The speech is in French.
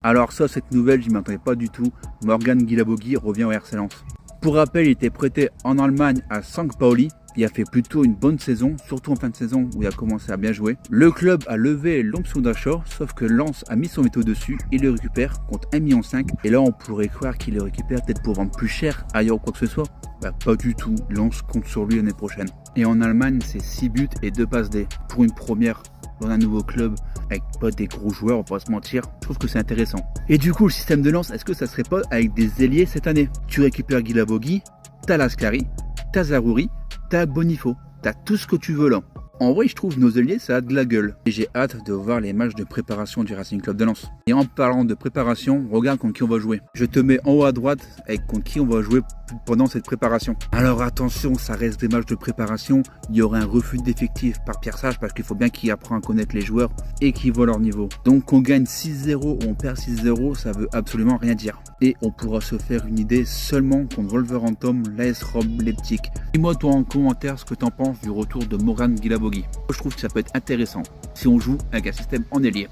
Alors ça, cette nouvelle, je m'y attendais pas du tout. Morgan Guilabougui revient au RC Lens. Pour rappel, il était prêté en Allemagne à St. Pauli. Il a fait plutôt une bonne saison, surtout en fin de saison où il a commencé à bien jouer. Le club a levé l'option d'achat, sauf que Lens a mis son veto dessus. Il le récupère contre 1,5 million. Et là, on pourrait croire qu'il le récupère peut-être pour vendre plus cher ailleurs ou quoi que ce soit. Bah pas du tout, Lens compte sur lui l'année prochaine. Et en Allemagne, c'est 6 buts et 2 passes D. Pour une première dans un nouveau club avec pas des gros joueurs, on va pas se mentir, je trouve que c'est intéressant. Et du coup, le système de Lens, est-ce que ça serait pas avec des ailiers cette année? Tu récupères Guilabougui, t'as Lascari, t'as Zaroury, t'as Bonifo, t'as tout ce que tu veux là. En vrai, je trouve nos ailiers, ça a de la gueule. Et j'ai hâte de voir les matchs de préparation du Racing Club de Lens. Et en parlant de préparation, regarde contre qui on va jouer. Je te mets en haut à droite avec contre qui on va jouer pendant cette préparation. Alors attention, ça reste des matchs de préparation. Il y aura un refus d'effectifs par Pierre Sage parce qu'il faut bien qu'il apprenne à connaître les joueurs et qu'il voit leur niveau. Donc qu'on gagne 6-0 ou on perd 6-0, ça veut absolument rien dire. Et on pourra se faire une idée seulement contre Wolverhampton, l'AS Rome Leipzig. Dis-moi toi en commentaire ce que t'en penses du retour de Morgan Guilabougui. Je trouve que ça peut être intéressant si on joue avec un système en ailier.